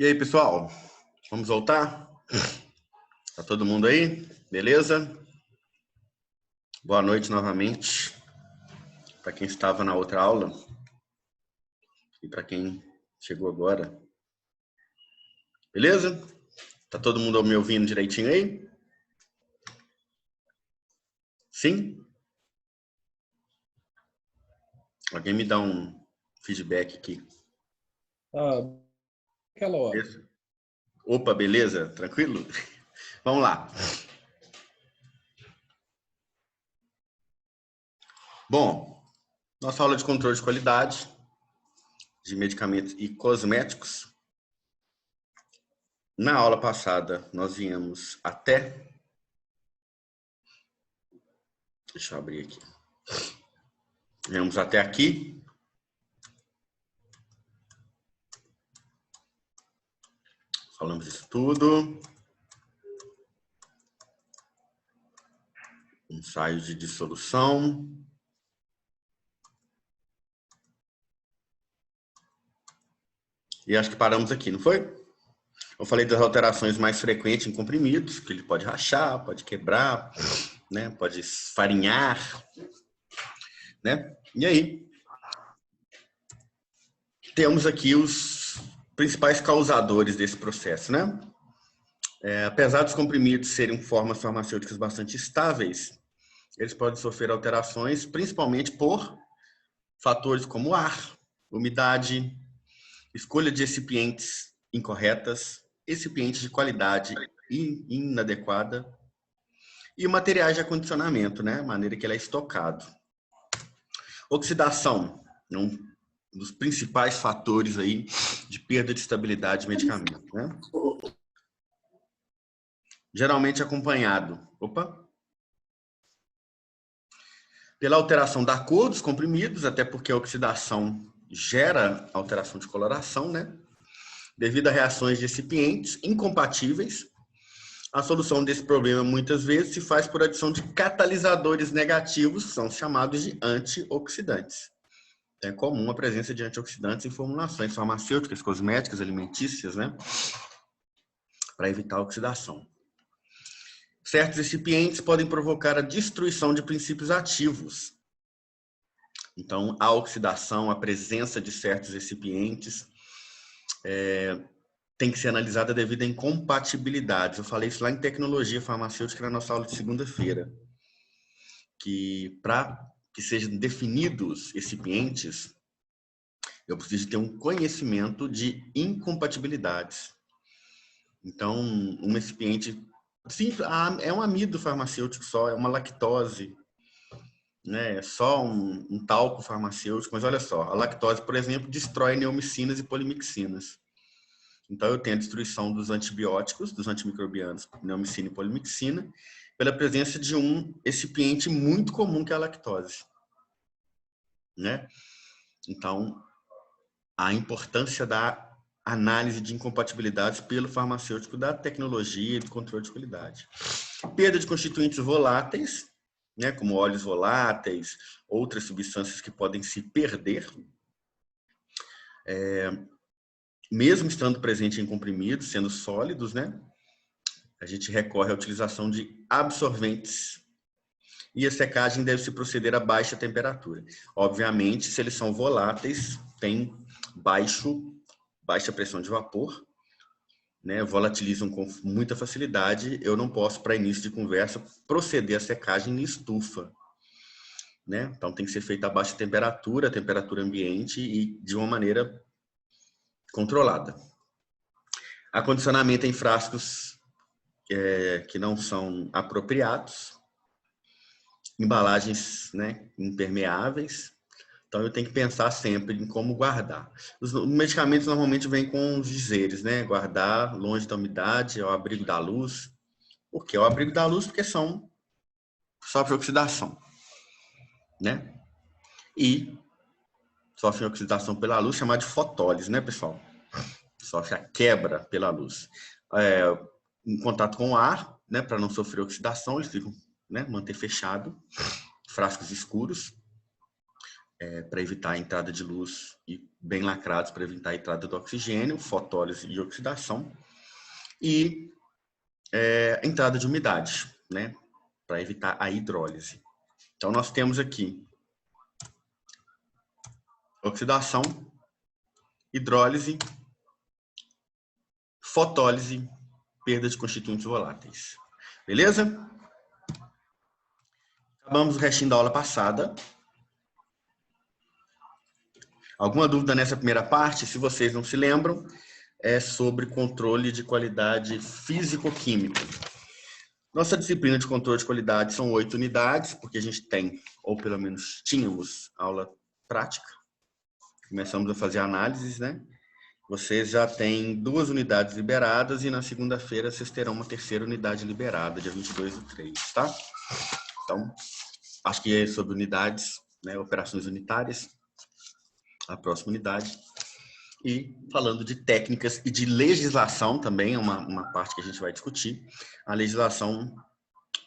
E aí, pessoal? Vamos voltar? Tá todo mundo aí? Beleza? Boa noite novamente. Para quem estava na outra aula e para quem chegou agora. Beleza? Tá todo mundo me ouvindo direitinho aí? Sim? Alguém me dá um feedback aqui. Aquela hora. Beleza? Opa, beleza? Tranquilo? Vamos lá. Bom, nossa aula de controle de qualidade de medicamentos e cosméticos. Na aula passada, nós viemos até... Deixa eu abrir aqui. Viemos até aqui. Falamos isso tudo. Ensaios de dissolução. E acho que paramos aqui, não foi? Eu falei das alterações mais frequentes em comprimidos, que ele pode rachar, pode quebrar, né? Pode esfarinhar, né? E aí, temos aqui os principais causadores desse processo, né? Apesar dos comprimidos serem formas farmacêuticas bastante estáveis, eles podem sofrer alterações, principalmente por fatores como ar, umidade, escolha de recipientes incorretas, recipientes de qualidade inadequada e materiais de acondicionamento, né? A maneira que ele é estocado. Oxidação, um dos principais fatores aí de perda de estabilidade de medicamento, né? Geralmente acompanhado, pela alteração da cor dos comprimidos, até porque a oxidação gera alteração de coloração, né? Devido a reações de recipientes incompatíveis. A solução desse problema, muitas vezes, se faz por adição de catalisadores negativos, que são chamados de antioxidantes. É comum a presença de antioxidantes em formulações farmacêuticas, cosméticas, alimentícias, né? Para evitar a oxidação. Certos recipientes podem provocar a destruição de princípios ativos. Então, a oxidação, a presença de certos recipientes tem que ser analisada devido a incompatibilidades. Eu falei isso lá em tecnologia farmacêutica na nossa aula de segunda-feira. Que para que sejam definidos recipientes, eu preciso ter um conhecimento de incompatibilidades. Então, um recipiente simples, é um amido farmacêutico só, é uma lactose, né? É só um talco farmacêutico, mas olha só, a lactose, por exemplo, destrói neomicinas e polimixinas. Então, eu tenho a destruição dos antibióticos, dos antimicrobianos, neomicina e polimixina, pela presença de um recipiente muito comum que é a lactose, né? Então, a importância da análise de incompatibilidades pelo farmacêutico, da tecnologia e do controle de qualidade. Perda de constituintes voláteis, né, como óleos voláteis, outras substâncias que podem se perder, mesmo estando presente em comprimidos, sendo sólidos, né? A gente recorre à utilização de absorventes. E a secagem deve se proceder a baixa temperatura. Obviamente, se eles são voláteis, tem baixa pressão de vapor, né? Volatilizam com muita facilidade. Eu não posso, para início de conversa, proceder à secagem em estufa, né? Então, tem que ser feita a baixa temperatura, a temperatura ambiente e de uma maneira controlada. Acondicionamento em frascos que não são apropriados, embalagens, né, impermeáveis. Então, eu tenho que pensar sempre em como guardar. Os medicamentos normalmente vêm com os dizeres, né? Guardar longe da umidade, ao abrigo da luz. Por quê? Ao abrigo da luz porque sofrem oxidação, né? E sofrem oxidação pela luz, chamada de fotólise, né, pessoal? Sofre a quebra pela luz. Em contato com o ar, né, para não sofrer oxidação, eles ficam, né, manter fechado, frascos escuros. para evitar a entrada de luz e bem lacrados para evitar a entrada do oxigênio, fotólise e oxidação. E entrada de umidade, né, para evitar a hidrólise. Então, nós temos aqui oxidação, hidrólise, fotólise, perda de constituintes voláteis. Beleza? Acabamos o restinho da aula passada. Alguma dúvida nessa primeira parte? Se vocês não se lembram, é sobre controle de qualidade físico-químico. Nossa disciplina de controle de qualidade são 8 unidades, porque a gente tem, ou pelo menos tínhamos, aula prática. Começamos a fazer análises, né? Vocês já têm 2 unidades liberadas e na segunda-feira vocês terão uma terceira unidade liberada, dia 22/3, tá? Então, acho que é sobre unidades, né? Operações unitárias, a próxima unidade. E falando de técnicas e de legislação também, é uma parte que a gente vai discutir. A legislação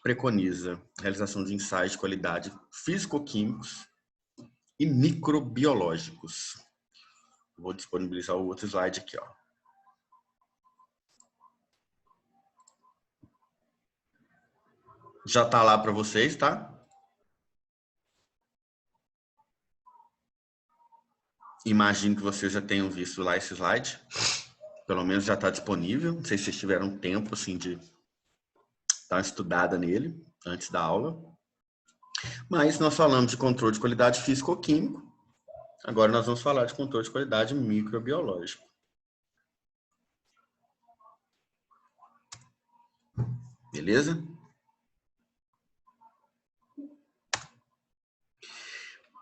preconiza a realização de ensaios de qualidade físico-químicos e microbiológicos. Vou disponibilizar o outro slide aqui, ó. Já está lá para vocês, tá? Imagino que vocês já tenham visto lá esse slide. Pelo menos já está disponível. Não sei se vocês tiveram tempo assim, de dar uma estudada nele antes da aula. Mas nós falamos de controle de qualidade físico-químico. Agora nós vamos falar de controle de qualidade microbiológico. Beleza?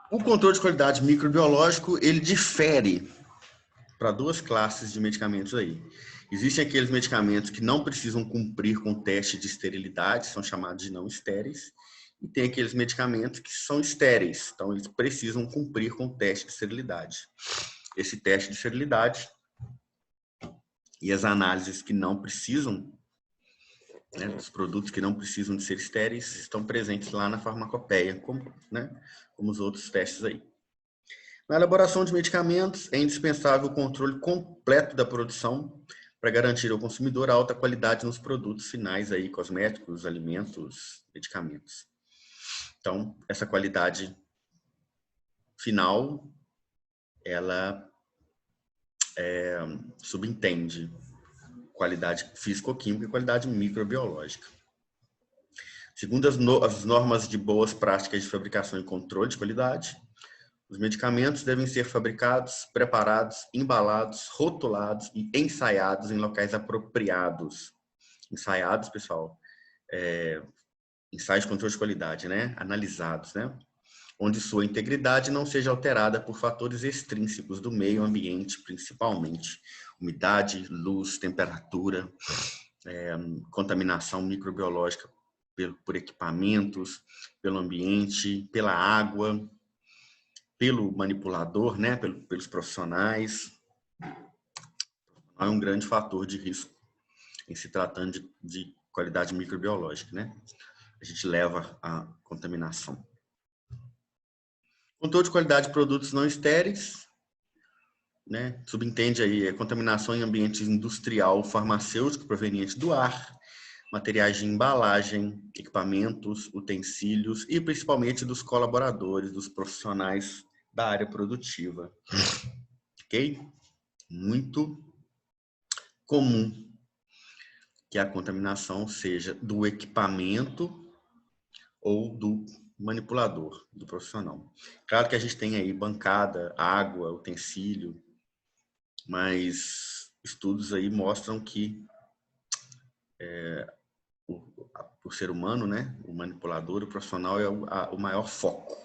O controle de qualidade microbiológico, ele difere para 2 classes de medicamentos aí. Existem aqueles medicamentos que não precisam cumprir com teste de esterilidade, são chamados de não estéreis, e tem aqueles medicamentos que são estéreis, então eles precisam cumprir com o teste de esterilidade. Esse teste de esterilidade e as análises que não precisam, né, os produtos que não precisam de ser estéreis, estão presentes lá na farmacopeia, como os outros testes aí. Na elaboração de medicamentos, é indispensável o controle completo da produção para garantir ao consumidor a alta qualidade nos produtos finais, aí, cosméticos, alimentos, medicamentos. Então, essa qualidade final, ela subentende qualidade físico-química e qualidade microbiológica. Segundo as normas de boas práticas de fabricação e controle de qualidade, os medicamentos devem ser fabricados, preparados, embalados, rotulados e ensaiados em locais apropriados. Ensaiados, pessoal, ensaios de controle de qualidade, né? Analisados, né? Onde sua integridade não seja alterada por fatores extrínsecos do meio ambiente, principalmente umidade, luz, temperatura, contaminação microbiológica por equipamentos, pelo ambiente, pela água, pelo manipulador, né, pelos profissionais. É um grande fator de risco em se tratando de qualidade microbiológica, né? A gente leva à contaminação. Controle de qualidade de produtos não estéreis, né? Subentende aí a contaminação em ambiente industrial, farmacêutico proveniente do ar, materiais de embalagem, equipamentos, utensílios e principalmente dos colaboradores, dos profissionais da área produtiva. Ok? Muito comum que a contaminação seja do equipamento ou do manipulador, do profissional. Claro que a gente tem aí bancada, água, utensílio, mas estudos aí mostram que o ser humano, né, o manipulador, o profissional é o maior foco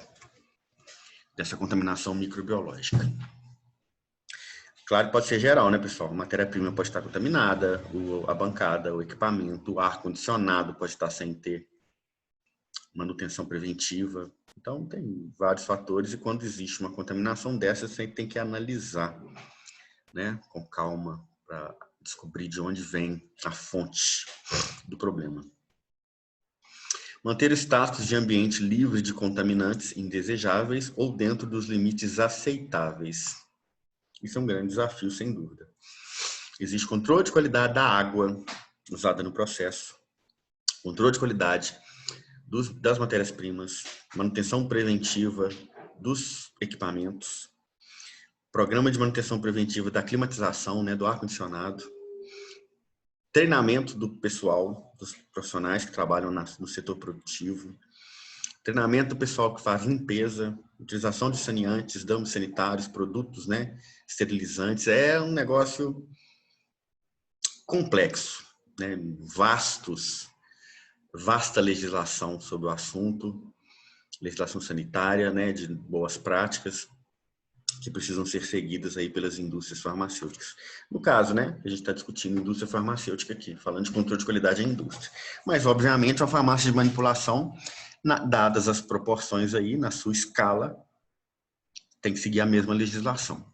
dessa contaminação microbiológica. Claro que pode ser geral, né, pessoal? A matéria-prima pode estar contaminada, a bancada, o equipamento, o ar-condicionado pode estar sem ter manutenção preventiva. Então, tem vários fatores e quando existe uma contaminação dessa, você tem que analisar, né, com calma para descobrir de onde vem a fonte do problema. Manter o status de ambiente livre de contaminantes indesejáveis ou dentro dos limites aceitáveis. Isso é um grande desafio, sem dúvida. Existe controle de qualidade da água usada no processo, controle de qualidade das matérias-primas, manutenção preventiva dos equipamentos, programa de manutenção preventiva da climatização, né, do ar-condicionado, treinamento do pessoal, dos profissionais que trabalham no setor produtivo, treinamento do pessoal que faz limpeza, utilização de saneantes, danos sanitários, produtos, né, esterilizantes. É um negócio complexo, né, vasta legislação sobre o assunto, legislação sanitária, né, de boas práticas que precisam ser seguidas aí pelas indústrias farmacêuticas. No caso, né, a gente está discutindo indústria farmacêutica aqui, falando de controle de qualidade em indústria. Mas, obviamente, uma farmácia de manipulação, dadas as proporções aí, na sua escala, tem que seguir a mesma legislação.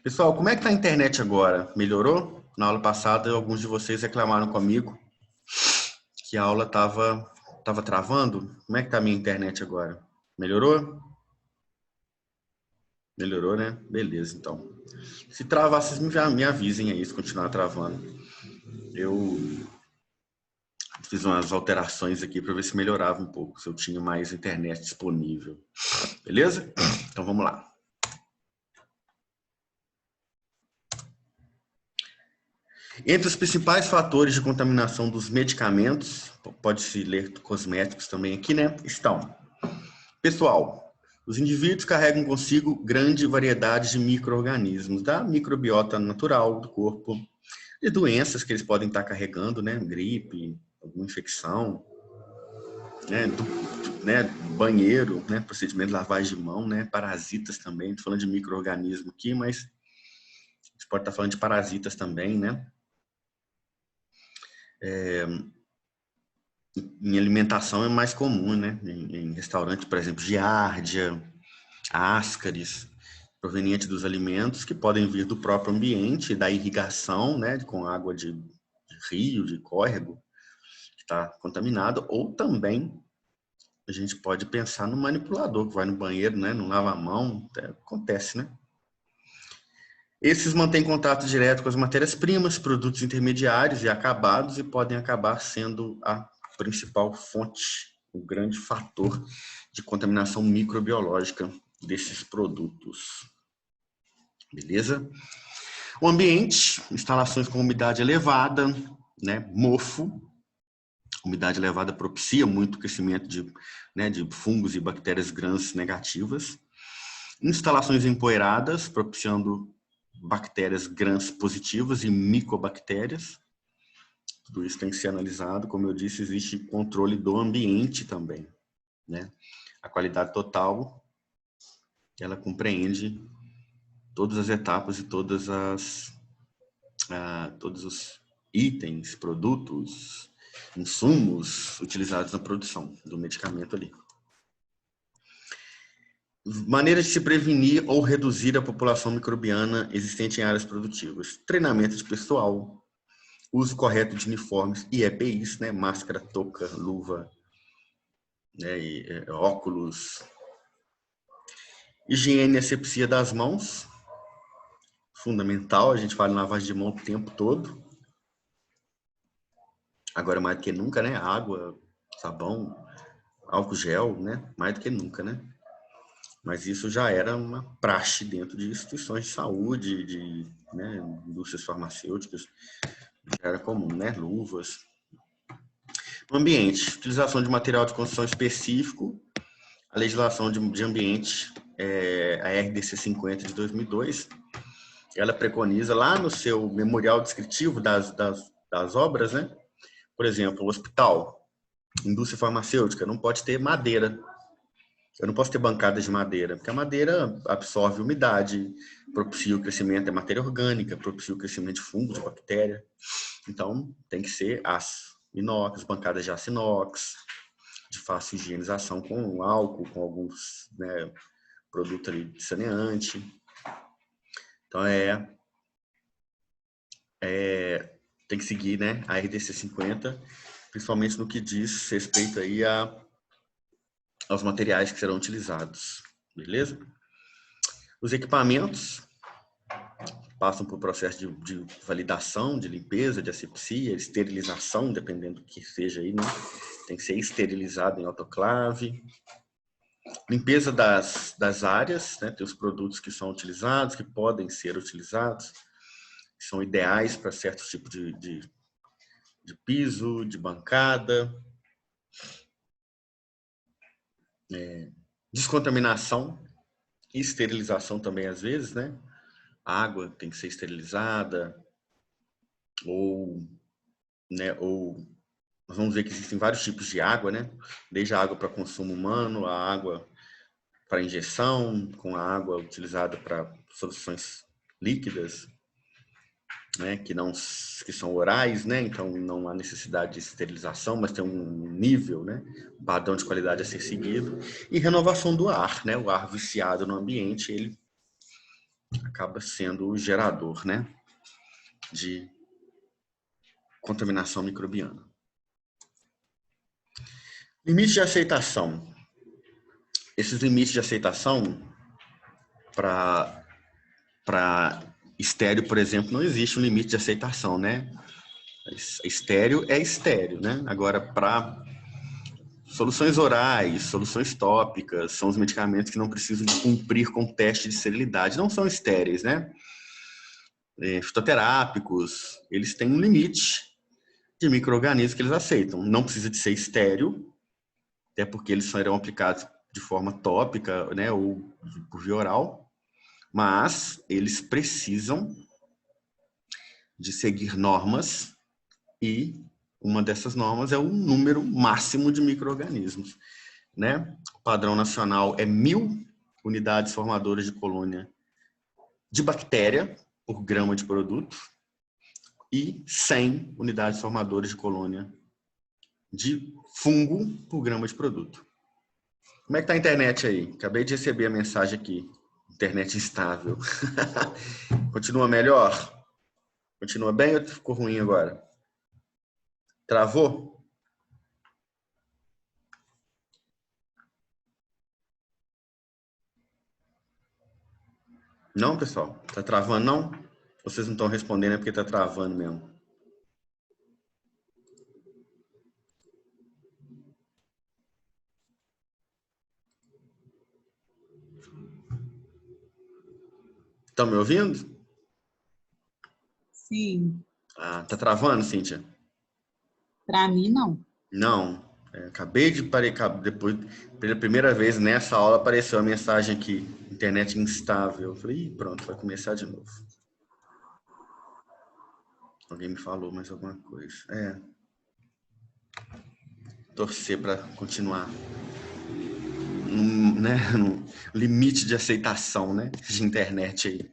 Pessoal, como é que está a internet agora? Melhorou? Na aula passada, alguns de vocês reclamaram comigo que a aula estava travando. Como é que está a minha internet agora? Melhorou? Melhorou, né? Beleza, então. Se travar, vocês me avisem aí se continuar travando. Eu fiz umas alterações aqui para ver se melhorava um pouco, se eu tinha mais internet disponível. Beleza? Então vamos lá. Entre os principais fatores de contaminação dos medicamentos, pode-se ler cosméticos também aqui, né? Estão. Pessoal, os indivíduos carregam consigo grande variedade de micro-organismos, da microbiota natural do corpo, de doenças que eles podem estar carregando, né? Gripe, alguma infecção, né? Banheiro, né? Procedimento de lavagem de mão, né? Parasitas também. Estou falando de micro-organismo aqui, mas a gente pode estar falando de parasitas também, né? Em alimentação é mais comum, né? Em restaurante, por exemplo, giardia, ascaris, provenientes dos alimentos que podem vir do próprio ambiente, da irrigação, né? Com água de rio, de córrego, que está contaminado, ou também a gente pode pensar no manipulador que vai no banheiro, né? Não lava a mão, acontece, né? Esses mantêm contato direto com as matérias-primas, produtos intermediários e acabados e podem acabar sendo a principal fonte, o grande fator de contaminação microbiológica desses produtos. Beleza? O ambiente, instalações com umidade elevada, né? Mofo. Umidade elevada propicia muito o crescimento de fungos e bactérias gram negativas. Instalações empoeiradas, propiciando bactérias gram positivas e micobactérias. Tudo isso tem que ser analisado. Como eu disse, existe controle do ambiente também, né? A qualidade total, ela compreende todas as etapas e todos os itens, produtos, insumos utilizados na produção do medicamento ali. Maneiras de se prevenir ou reduzir a população microbiana existente em áreas produtivas. Treinamento de pessoal, uso correto de uniformes e EPIs, né? Máscara, touca, luva, né? Óculos. Higiene e asepsia das mãos, fundamental, a gente fala em lavagem de mão o tempo todo. Agora mais do que nunca, né? Água, sabão, álcool gel, né? Mais do que nunca, né? Mas isso já era uma praxe dentro de instituições de saúde, né, indústrias farmacêuticas, já era comum, né? Luvas. No ambiente, utilização de material de construção específico, a legislação de ambiente, a RDC 50 de 2002, ela preconiza lá no seu memorial descritivo das obras, né? Por exemplo, o hospital, indústria farmacêutica, não pode ter madeira. Eu não posso ter bancadas de madeira, porque a madeira absorve umidade, propicia o crescimento da matéria orgânica, propicia o crescimento de fungos, de bactéria. Então, tem que ser aço, inox, bancadas de aço inox, de fácil higienização com álcool, com alguns, né, produtos ali de saneante. Então, tem que seguir, né, a RDC 50, principalmente no que diz respeito aí aos materiais que serão utilizados, beleza? Os equipamentos passam por processo de validação, de limpeza, de asepsia, esterilização, dependendo do que seja aí, né? Tem que ser esterilizado em autoclave. Limpeza das áreas, né? Tem os produtos que são utilizados, que podem ser utilizados, que são ideais para certos tipos de piso, de bancada. Descontaminação e esterilização também, às vezes, né? A água tem que ser esterilizada, ou nós vamos ver que existem vários tipos de água, né? Desde a água para consumo humano, a água para injeção, com a água utilizada para soluções líquidas, né? Que são orais, né? Então não há necessidade de esterilização, mas tem um nível, né? Um padrão de qualidade a ser seguido. E renovação do ar, né? O ar viciado no ambiente, ele acaba sendo o gerador, né? De contaminação microbiana. Limite de aceitação. Esses limites de aceitação para estéreo, por exemplo, não existe um limite de aceitação, né? Estéreo é estéreo, né? Agora, para soluções orais, soluções tópicas, são os medicamentos que não precisam de cumprir com teste de esterilidade. Não são estéreis, né? Fitoterápicos, eles têm um limite de micro-organismos que eles aceitam. Não precisa de ser estéreo, até porque eles serão aplicados de forma tópica, né, ou por via oral, mas eles precisam de seguir normas e uma dessas normas é o número máximo de micro-organismos, né? O padrão nacional é 1.000 unidades formadoras de colônia de bactéria por grama de produto e 100 unidades formadoras de colônia de fungo por grama de produto. Como é que tá a internet aí? Acabei de receber a mensagem aqui. Internet instável. Continua melhor? Continua bem ou ficou ruim agora? Travou? Não, pessoal? Tá travando, não? Vocês não estão respondendo é porque tá travando mesmo. Estão me ouvindo? Sim. Ah, tá travando, Cíntia? Para mim, não. Não. Acabei de depois, pela primeira vez nessa aula apareceu a mensagem aqui, internet instável. Eu falei, ih, pronto, vai começar de novo. Alguém me falou mais alguma coisa. Torcer para continuar no limite de aceitação, né, de internet aí.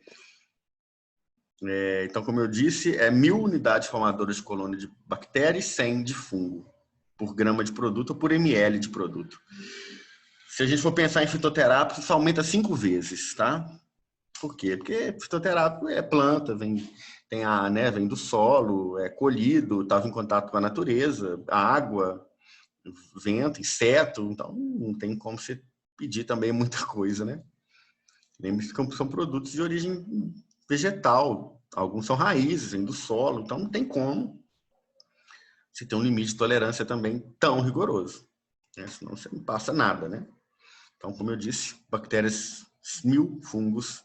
Então, como eu disse, 1.000 unidades formadoras de colônia de bactéria e 100 de fungo por grama de produto ou por ml de produto. Se a gente for pensar em fitoterápico, isso aumenta 5 vezes, tá? Por quê? Porque fitoterápico é planta, vem do solo, é colhido, estava em contato com a natureza, a água, vento, inseto, então não tem como você pedir também muita coisa, né? Lembre-se que são produtos de origem vegetal, alguns são raízes, vêm do solo, então não tem como você ter um limite de tolerância também tão rigoroso, né? Senão você não passa nada, né? Então, como eu disse, bactérias 1.000, fungos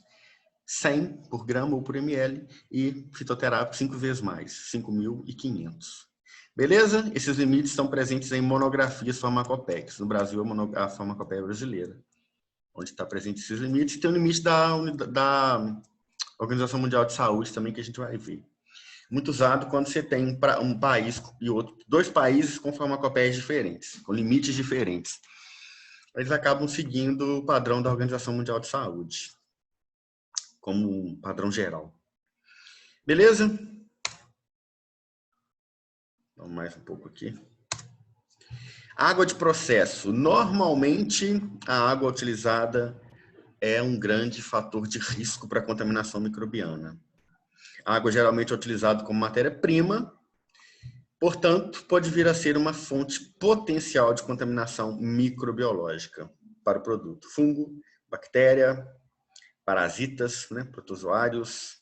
100 por grama ou por ml e fitoterápico 5 vezes mais, 5.500. Beleza? Esses limites estão presentes em monografias farmacopéicas. No Brasil, a farmacopeia brasileira, onde está presente esses limites. Tem o limite da Organização Mundial de Saúde também, que a gente vai ver. Muito usado quando você tem um país e outro, 2 países com farmacopeias diferentes, com limites diferentes. Eles acabam seguindo o padrão da Organização Mundial de Saúde, como um padrão geral. Beleza? Vamos mais um pouco aqui. Água de processo. Normalmente, a água utilizada é um grande fator de risco para a contaminação microbiana. A água geralmente é utilizada como matéria-prima Portanto, pode vir a ser uma fonte potencial de contaminação microbiológica para o produto. Fungo, bactéria, parasitas, né, protozoários.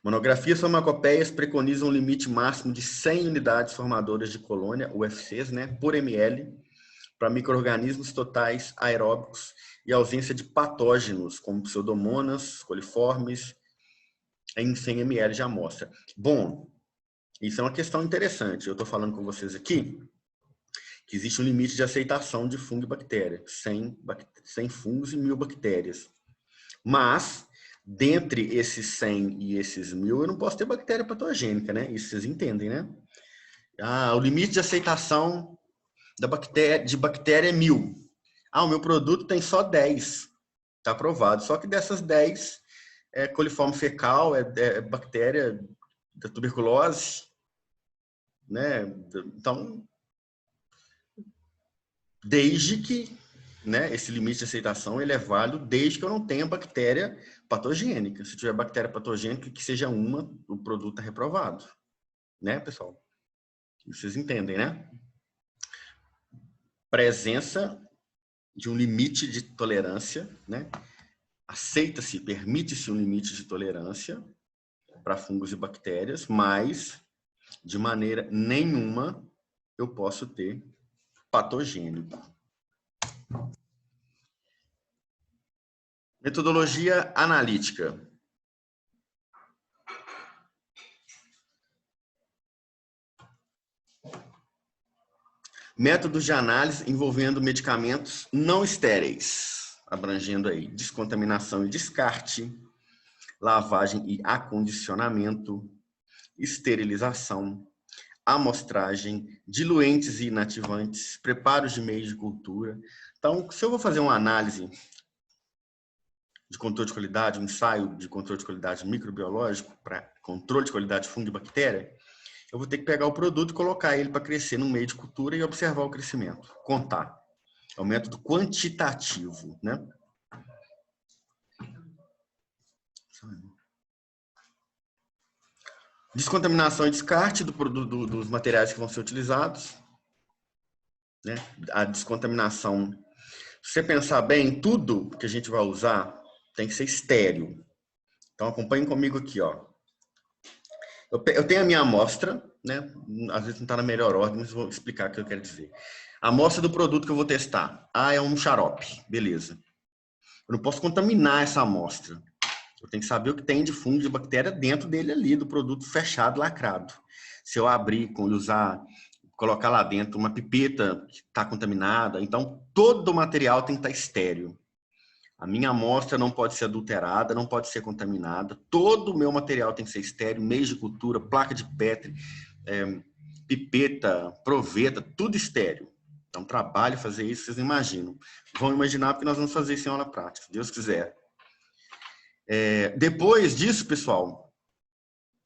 Monografias farmacopeias preconizam um limite máximo de 100 unidades formadoras de colônia, UFCs, né, por ml, para micro-organismos totais aeróbicos e ausência de patógenos, como pseudomonas, coliformes, em 100 ml de amostra. Bom, isso é uma questão interessante. Eu estou falando com vocês aqui que existe um limite de aceitação de fungo e bactéria, 100 fungos e 1000 bactérias. Mas, dentre esses 100 e esses 1000, eu não posso ter bactéria patogênica, né? Isso vocês entendem, né? O limite de aceitação de bactéria é 1000. O meu produto tem só 10. Está aprovado. Só que dessas 10 é coliforme fecal, é bactéria da tuberculose, né? Então, desde que, né, esse limite de aceitação ele é válido desde que eu não tenha bactéria patogênica. Se tiver bactéria patogênica, que seja uma, o produto é reprovado. Né, pessoal? Vocês entendem, né? Presença de um limite de tolerância, né? Aceita-se, permite-se um limite de tolerância para fungos e bactérias, mas de maneira nenhuma eu posso ter patogênico. Metodologia analítica. Métodos de análise envolvendo medicamentos não estéreis, abrangendo aí descontaminação e descarte, lavagem e acondicionamento, esterilização, amostragem, diluentes e inativantes, preparos de meios de cultura. Então, se eu vou fazer uma análise de controle de qualidade, um ensaio de controle de qualidade microbiológico para controle de qualidade de fungo e bactéria, eu vou ter que pegar o produto e colocar ele para crescer no meio de cultura e observar o crescimento, contar. É um método quantitativo, né? Descontaminação e descarte dos materiais que vão ser utilizados, né? A descontaminação, se você pensar bem, tudo que a gente vai usar tem que ser estéril. Então, acompanhem comigo aqui, ó. Eu tenho a minha amostra, né? Às vezes não está na melhor ordem, mas vou explicar o que eu quero dizer. A amostra do produto que eu vou testar. É um xarope, beleza. Eu não posso contaminar essa amostra. Eu tenho que saber o que tem de fungo, de bactéria dentro dele ali, do produto fechado, lacrado. Se eu abrir, colocar lá dentro uma pipeta que está contaminada, então todo o material tem que estar estéril. A minha amostra não pode ser adulterada, não pode ser contaminada. Todo o meu material tem que ser estéril, meios de cultura, placa de Petri, pipeta, proveta, tudo estéril. Então, trabalho fazer isso, vocês imaginam. Vão imaginar porque nós vamos fazer isso em aula prática, se Deus quiser. Depois disso, pessoal,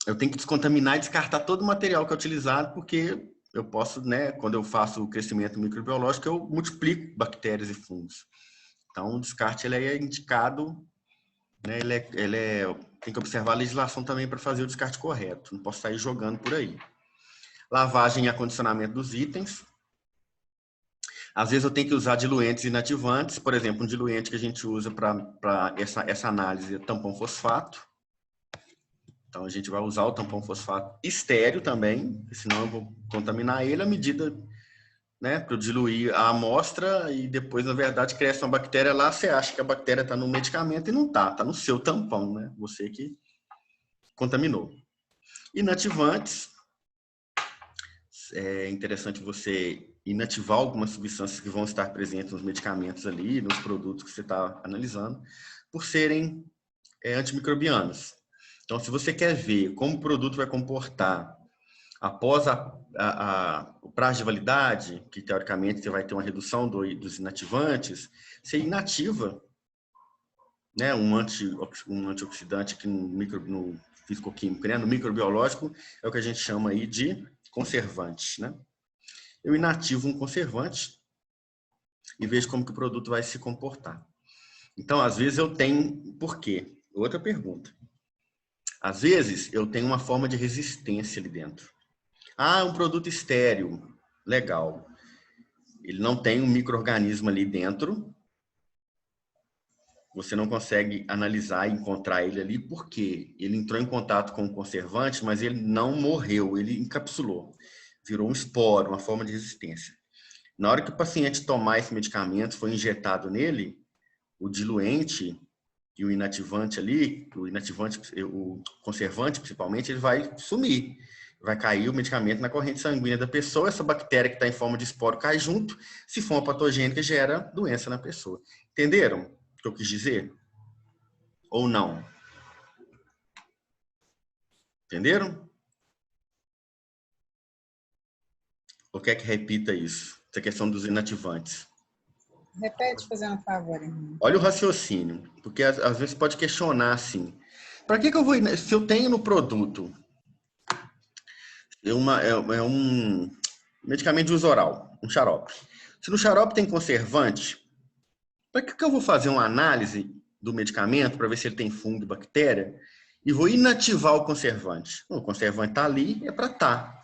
eu tenho que descontaminar e descartar todo o material que é utilizado, porque eu posso, né, quando eu faço o crescimento microbiológico, eu multiplico bactérias e fungos. Então, o descarte ele é indicado, né, tem que observar a legislação também para fazer o descarte correto. Não posso sair jogando por aí. Lavagem e acondicionamento dos itens. Às vezes eu tenho que usar diluentes inativantes. Por exemplo, um diluente que a gente usa para essa análise é tampão fosfato. Então, a gente vai usar o tampão fosfato estéreo também, senão eu vou contaminar ele à medida, né, para eu diluir a amostra e depois, na verdade, cresce uma bactéria lá, você acha que a bactéria está no medicamento e não está, está no seu tampão, né? Você que contaminou. Inativantes, é interessante você inativar algumas substâncias que vão estar presentes nos medicamentos ali, nos produtos que você está analisando, por serem antimicrobianos. Então, se você quer ver como o produto vai comportar após o prazo de validade, que teoricamente você vai ter uma redução dos inativantes, você inativa, né, um antioxidante aqui no fisicoquímico, né, no microbiológico, é o que a gente chama aí de conservante, né? Eu inativo um conservante e vejo como que o produto vai se comportar. Então, às vezes eu tenho... Por quê? Outra pergunta. Às vezes eu tenho uma forma de resistência ali dentro. Ah, é um produto estéril. Legal. Ele não tem um micro-organismo ali dentro. Você não consegue analisar e encontrar ele ali porque ele entrou em contato com o conservante, mas ele não morreu, ele encapsulou. Virou um esporo, uma forma de resistência. Na hora que o paciente tomar esse medicamento, foi injetado nele, o diluente e o inativante ali, o conservante principalmente, ele vai sumir. Vai cair o medicamento na corrente sanguínea da pessoa, essa bactéria que está em forma de esporo cai junto, se for uma patogênica, gera doença na pessoa. Entenderam o que eu quis dizer? Ou não? Entenderam? Ou quer que repita isso? Essa questão dos inativantes. Repete, fazendo um favor, irmão. Olha o raciocínio, porque às vezes pode questionar assim. Para que eu vou, se eu tenho no produto é um medicamento de uso oral, um xarope. Se no xarope tem conservante, para que eu vou fazer uma análise do medicamento para ver se ele tem fungo e bactéria e vou inativar o conservante? O conservante está ali, é para estar.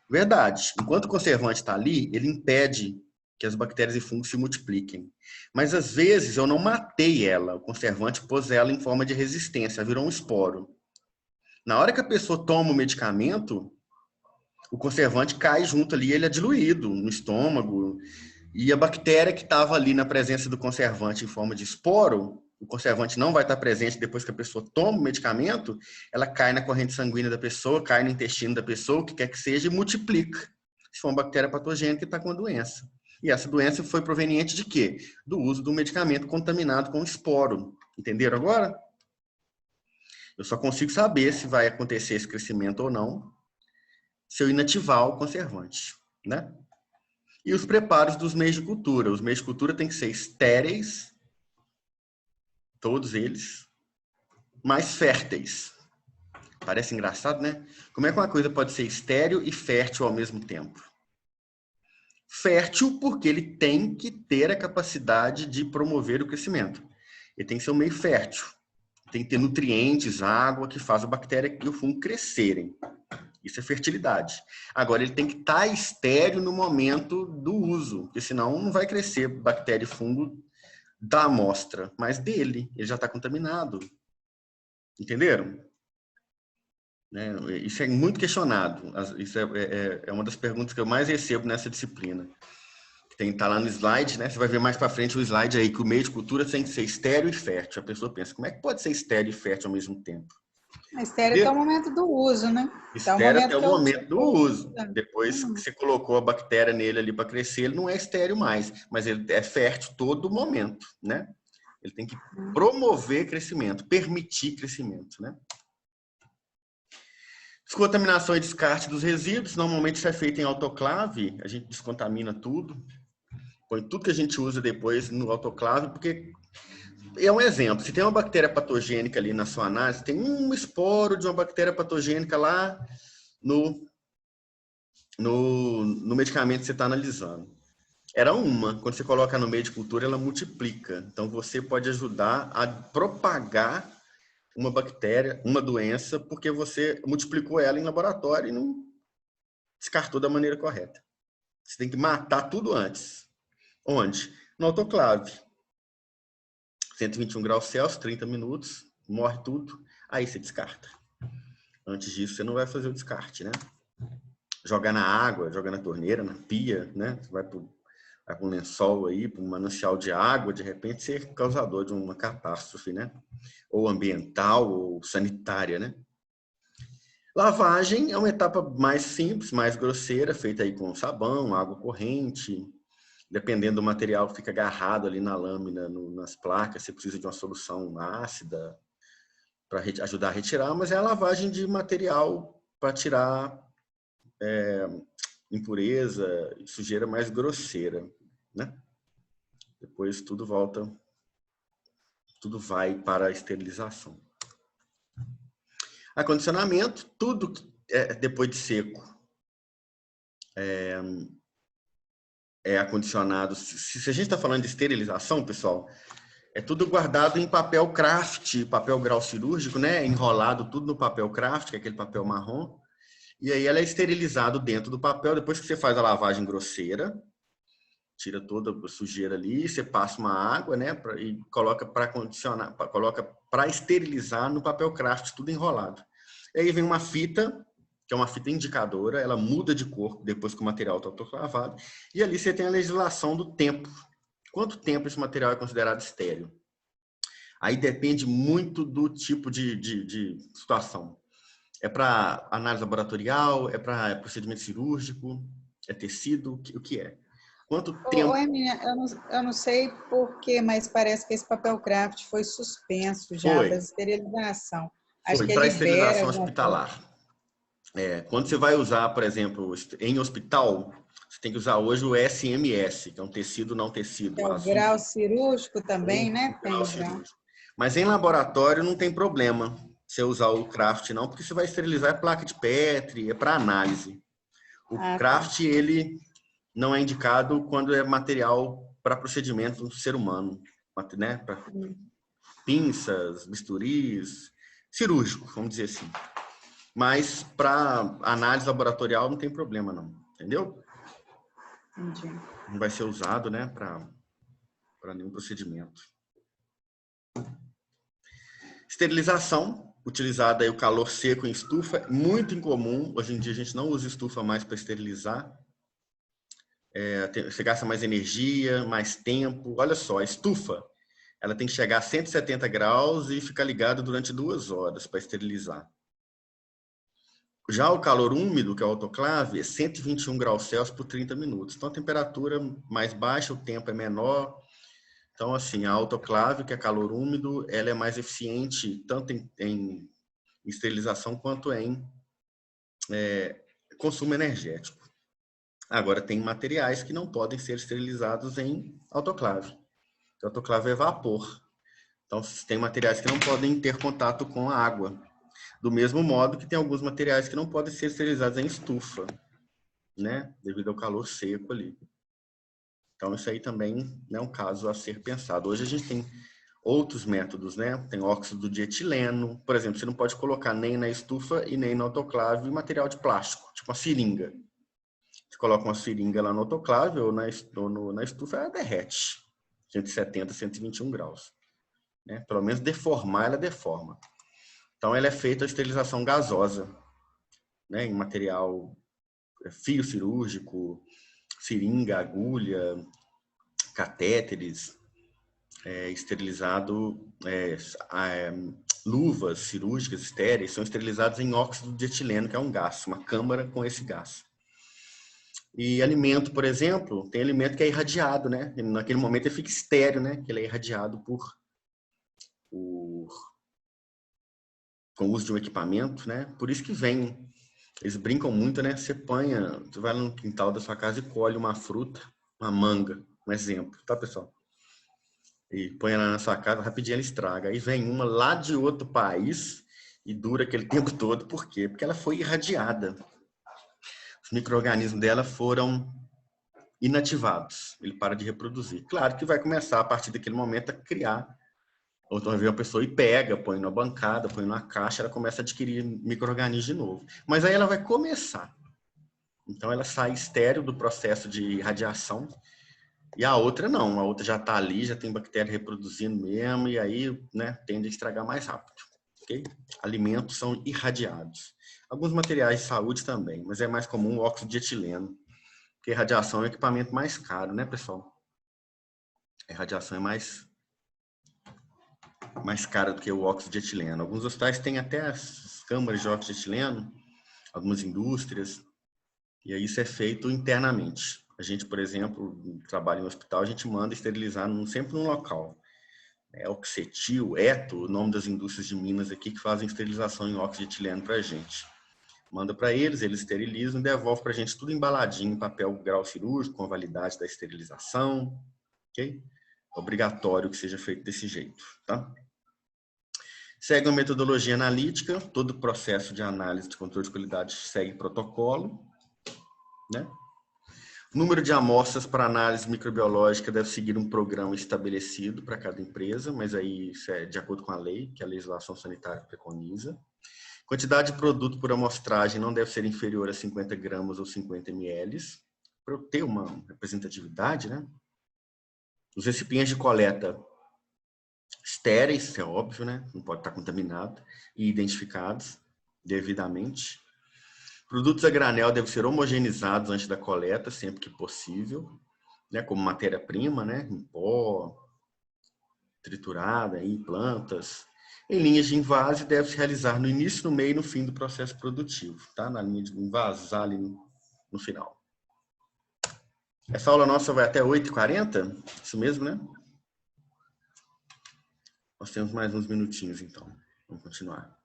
Verdade. Enquanto o conservante está ali, ele impede que as bactérias e fungos se multipliquem. Mas às vezes eu não matei ela, o conservante pôs ela em forma de resistência, virou um esporo. Na hora que a pessoa toma o medicamento, o conservante cai junto ali, ele é diluído no estômago. E a bactéria que estava ali na presença do conservante em forma de esporo, o conservante não vai estar presente depois que a pessoa toma o medicamento, ela cai na corrente sanguínea da pessoa, cai no intestino da pessoa, o que quer que seja, e multiplica. Se for uma bactéria patogênica, está com a doença. E essa doença foi proveniente de quê? Do uso do medicamento contaminado com esporo. Entenderam agora? Eu só consigo saber se vai acontecer esse crescimento ou não se eu inativar o conservante, né? E os preparos dos meios de cultura. Os meios de cultura têm que ser estéreis, todos eles, mas férteis. Parece engraçado, né? Como é que uma coisa pode ser estéril e fértil ao mesmo tempo? Fértil porque ele tem que ter a capacidade de promover o crescimento. Ele tem que ser um meio fértil. Tem que ter nutrientes, água, que faz a bactéria e o fungo crescerem. Isso é fertilidade. Agora, ele tem que estar estéril no momento do uso, porque senão não vai crescer bactéria e fungo da amostra, mas dele. Ele já está contaminado. Entenderam? Isso é muito questionado. Isso é uma das perguntas que eu mais recebo nessa disciplina. Tem que estar lá no slide, né? Você vai ver mais para frente o slide aí, que o meio de cultura tem que ser estéril e fértil. A pessoa pensa, como é que pode ser estéril e fértil ao mesmo tempo? A estéreo até o momento do uso, né? Espera até o momento do uso. utilizo. Depois que você colocou a bactéria nele ali para crescer, ele não é estéril mais, mas ele é fértil todo momento, né? Ele tem que promover crescimento, permitir crescimento, né? Descontaminação e descarte dos resíduos, normalmente isso é feito em autoclave, a gente descontamina tudo, põe tudo que a gente usa depois no autoclave, porque é um exemplo, se tem uma bactéria patogênica ali na sua análise, tem um esporo de uma bactéria patogênica lá no medicamento que você está analisando. Era uma, quando você coloca no meio de cultura, ela multiplica. Então, você pode ajudar a propagar uma bactéria, uma doença, porque você multiplicou ela em laboratório e não descartou da maneira correta. Você tem que matar tudo antes. Onde? No autoclave. 121 graus Celsius, 30 minutos, morre tudo, aí você descarta. Antes disso, você não vai fazer o descarte, né? Jogar na água, jogar na torneira, na pia, né? Você vai para um lençol aí, para um manancial de água, de repente ser causador de uma catástrofe, né? Ou ambiental, ou sanitária, né? Lavagem é uma etapa mais simples, mais grosseira, feita aí com sabão, água corrente. Dependendo do material que fica agarrado ali na lâmina, nas placas, você precisa de uma solução ácida para ajudar a retirar, mas é a lavagem de material para tirar impureza e sujeira mais grosseira, né? Depois tudo volta, tudo vai para a esterilização. Acondicionamento, tudo depois de seco é acondicionado. Se a gente está falando de esterilização, pessoal, é tudo guardado em papel craft, papel grau cirúrgico, né? Enrolado tudo no papel craft, que é aquele papel marrom. E aí ela é esterilizado dentro do papel, depois que você faz a lavagem grosseira, tira toda a sujeira ali, você passa uma água, né, e coloca para condicionar, coloca para esterilizar no papel craft, tudo enrolado. E aí vem uma fita, que é uma fita indicadora, ela muda de cor depois que o material está autoclavado, e ali você tem a legislação do tempo. Quanto tempo esse material é considerado estéril? Aí depende muito do tipo de situação. É para análise laboratorial, é para procedimento cirúrgico, é tecido, o que é? Quanto tempo? Emília, eu não sei por quê, mas parece que esse papel craft foi suspenso já para Foi esterilização. Acho que para libera esterilização alguma coisa. hospitalar. Quando você vai usar, por exemplo, em hospital, você tem que usar hoje o SMS, que é um tecido não tecido É o azul, grau cirúrgico ou também, né? grau Tem já. cirúrgico. Mas em laboratório não tem problema você usar o craft, não, porque você vai esterilizar placa de Petri, é para análise. O Ah, tá. craft, ele não é indicado quando é material para procedimento do ser humano, né? Para pinças, bisturis, cirúrgico, vamos dizer assim. Mas para análise laboratorial não tem problema, não. Entendeu? Entendi. Não vai ser usado, né, para nenhum procedimento. Esterilização, utilizada aí o calor seco em estufa, muito incomum. Hoje em dia a gente não usa estufa mais para esterilizar. Você gasta mais energia, mais tempo. Olha só, a estufa, ela tem que chegar a 170 graus e ficar ligada durante 2 horas para esterilizar. Já o calor úmido, que é o autoclave, é 121 graus Celsius por 30 minutos. Então, a temperatura mais baixa, o tempo é menor. Então, assim, a autoclave, que é calor úmido, ela é mais eficiente tanto em esterilização quanto em consumo energético. Agora, tem materiais que não podem ser esterilizados em autoclave. O autoclave é vapor. Então, tem materiais que não podem ter contato com a água. Do mesmo modo que tem alguns materiais que não podem ser esterilizados em estufa, né? Devido ao calor seco ali. Então, isso aí também é um caso a ser pensado. Hoje a gente tem outros métodos, né? Tem óxido de etileno. Por exemplo, você não pode colocar nem na estufa e nem no autoclave material de plástico, tipo uma seringa. Você coloca uma seringa lá no autoclave ou na estufa, ela derrete. 170, 121 graus. Né? Pelo menos deformar, ela deforma. Então, ela é feita a esterilização gasosa, né? Em material fio cirúrgico, seringa, agulha, catéteres, esterilizado, luvas cirúrgicas estéreis são esterilizadas em óxido de etileno, que é um gás, uma câmara com esse gás. E alimento, por exemplo, tem alimento que é irradiado, né? Naquele momento ele fica estéreo, né? Que ele é irradiado com o uso de um equipamento, né? Por isso que eles brincam muito, né? Você vai no quintal da sua casa e colhe uma fruta, uma manga, um exemplo, tá, pessoal? E põe ela na sua casa, rapidinho ela estraga. Aí vem uma lá de outro país e dura aquele tempo todo. Por quê? Porque ela foi irradiada. Os micro-organismos dela foram inativados. Ele para de reproduzir. Claro que vai começar, a partir daquele momento, a criar. Ou então vem uma pessoa e pega, põe na bancada, põe numa caixa, ela começa a adquirir micro-organismos de novo. Mas aí ela vai começar. Então ela sai estéril do processo de irradiação. E a outra não, a outra já está ali, já tem bactéria reproduzindo mesmo, e aí, né, tende a estragar mais rápido. Okay? Alimentos são irradiados. Alguns materiais de saúde também, mas é mais comum o óxido de etileno, porque a radiação é o equipamento mais caro, né, pessoal? A radiação é mais cara do que o óxido de etileno. Alguns hospitais têm até as câmaras de óxido de etileno, algumas indústrias, e aí isso é feito internamente. A gente, por exemplo, trabalha em um hospital, a gente manda esterilizar sempre num local. Oxetil, Eto, o nome das indústrias de Minas aqui que fazem esterilização em óxido de etileno para a gente. Manda para eles esterilizam e devolvem para a gente tudo embaladinho em papel grau cirúrgico, com a validade da esterilização. Ok? Obrigatório que seja feito desse jeito. Tá? Segue uma metodologia analítica, todo processo de análise de controle de qualidade segue protocolo. Né? O número de amostras para análise microbiológica deve seguir um programa estabelecido para cada empresa, mas aí isso é de acordo com a lei, que a legislação sanitária preconiza. Quantidade de produto por amostragem não deve ser inferior a 50 gramas ou 50 ml, para eu ter uma representatividade, né? Os recipientes de coleta estéreis, é óbvio, né? Não pode estar contaminado, e identificados devidamente. Produtos a granel devem ser homogeneizados antes da coleta, sempre que possível, né? Como matéria-prima, né? Em pó, triturada, em plantas. Em linhas de invase, deve-se realizar no início, no meio e no fim do processo produtivo, tá? Na linha de invasar ali no final. Essa aula nossa vai até 8h40, isso mesmo, né? Nós temos mais uns minutinhos, então. Vamos continuar.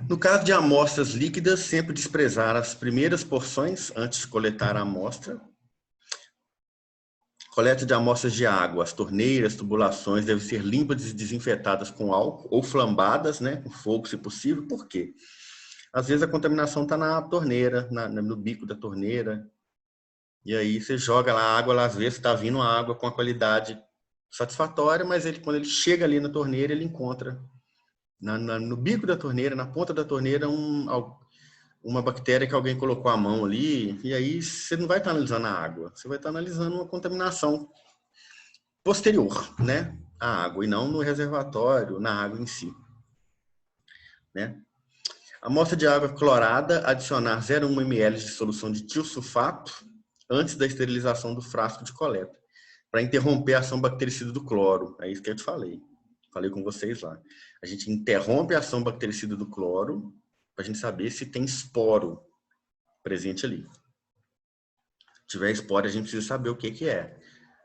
No caso de amostras líquidas, sempre desprezar as primeiras porções antes de coletar a amostra. Coleta de amostras de água, as torneiras, tubulações devem ser limpas e desinfetadas com álcool ou flambadas, né, com fogo, se possível. Por quê? Às vezes a contaminação está na torneira, no bico da torneira. E aí você joga lá a água, lá, às vezes está vindo a água com a qualidade satisfatória, mas quando ele chega ali na torneira, ele encontra no bico da torneira, na ponta da torneira, uma bactéria que alguém colocou a mão ali, e aí você não vai estar analisando a água, você vai estar analisando uma contaminação posterior, né, à água, e não no reservatório, na água em si, né? Amostra de água clorada, adicionar 0,1 ml de solução de tiosulfato antes da esterilização do frasco de coleta, para interromper a ação bactericida do cloro. É isso que eu te falei. Falei com vocês lá. A gente interrompe a ação bactericida do cloro para a gente saber se tem esporo presente ali. Se tiver esporo, a gente precisa saber o que é.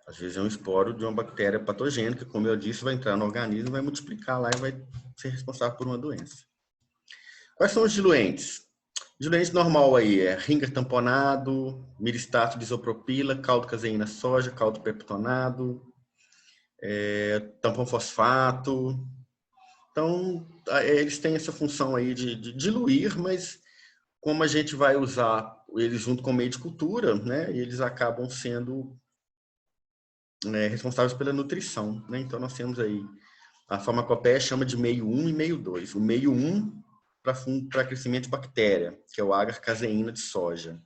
Às vezes é um esporo de uma bactéria patogênica, como eu disse, vai entrar no organismo, vai multiplicar lá e vai ser responsável por uma doença. Quais são os diluentes? Diluente normal aí é Ringer tamponado, miristato de isopropila, caldo caseína soja, caldo peptonado, tampão fosfato. Então, eles têm essa função aí de diluir, mas como a gente vai usar eles junto com o meio de cultura, né, eles acabam sendo responsáveis pela nutrição, né? Então, nós temos aí, a farmacopeia chama de meio 1 e meio 2. O meio 1 para crescimento de bactéria, que é o agar caseína de soja.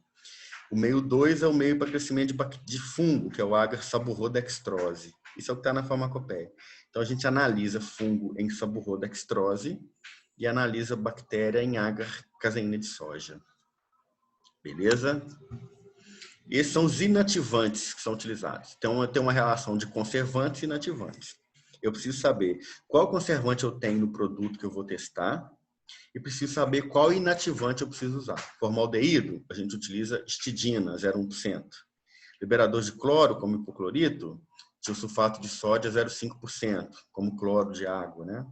O meio 2 é o meio para crescimento de fungo, que é o agar saburrodextrose. Isso é o que está na farmacopeia. Então, a gente analisa fungo em saburrodextrose e analisa bactéria em agar caseína de soja. Beleza? Esses são os inativantes que são utilizados. Então, tem uma relação de conservantes e inativantes. Eu preciso saber qual conservante eu tenho no produto que eu vou testar e preciso saber qual inativante eu preciso usar. Formaldeído, a gente utiliza histidina, 0,1%. Liberador de cloro, como hipoclorito, tiosulfato de sódio, 0,5%, como cloro de água, né?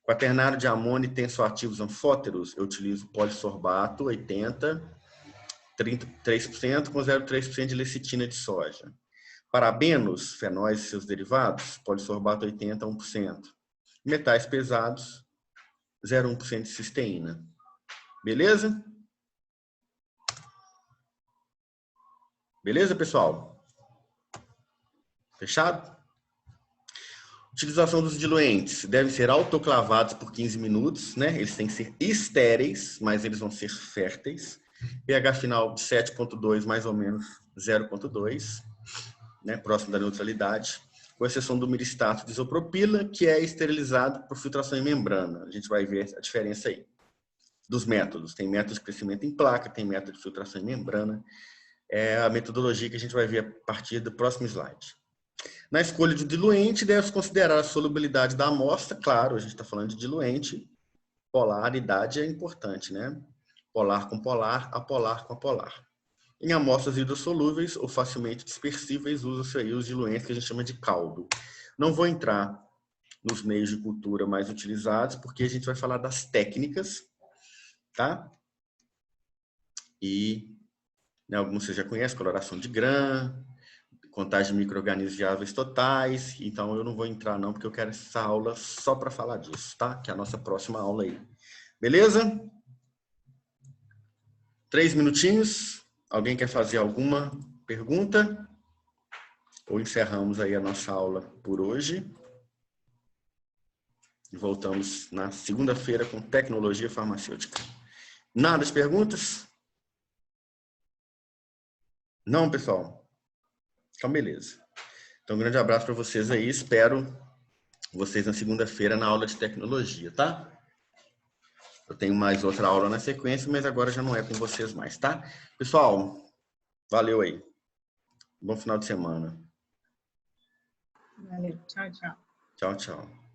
Quaternário de amônio e tensoativos anfóteros, eu utilizo polissorbato, 80%, 33% com 0,3% de lecitina de soja. Parabenos, fenóis e seus derivados, polissorbato 80% a 1%. Metais pesados, 0,1% de cisteína. Beleza? Beleza, pessoal? Fechado? Utilização dos diluentes. Devem ser autoclavados por 15 minutos, né? Eles têm que ser estéreis, mas eles vão ser férteis. pH final de 7,2, mais ou menos 0,2, né? Próximo da neutralidade. Com exceção do miristato de isopropila, que é esterilizado por filtração em membrana. A gente vai ver a diferença aí dos métodos. Tem método de crescimento em placa, tem método de filtração em membrana. É a metodologia que a gente vai ver a partir do próximo slide. Na escolha de diluente, deve-se considerar a solubilidade da amostra. Claro, a gente está falando de diluente. Polaridade é importante, né? Polar com polar, apolar com apolar. Em amostras hidrossolúveis ou facilmente dispersíveis, usa-se aí os diluentes que a gente chama de caldo. Não vou entrar nos meios de cultura mais utilizados, porque a gente vai falar das técnicas, tá? E alguns você já conhece, coloração de Gram, contagem de micro-organismos viáveis totais. Então, eu não vou entrar não, porque eu quero essa aula só para falar disso, tá? Que é a nossa próxima aula aí. Beleza? 3 minutinhos. Alguém quer fazer alguma pergunta? Ou encerramos aí a nossa aula por hoje? E voltamos na segunda-feira com tecnologia farmacêutica. Nada de perguntas? Não, pessoal? Então, beleza. Então, um grande abraço para vocês aí. Espero vocês na segunda-feira na aula de tecnologia, tá? Eu tenho mais outra aula na sequência, mas agora já não é com vocês mais, tá? Pessoal, valeu aí. Bom final de semana. Valeu. Tchau, tchau. Tchau, tchau.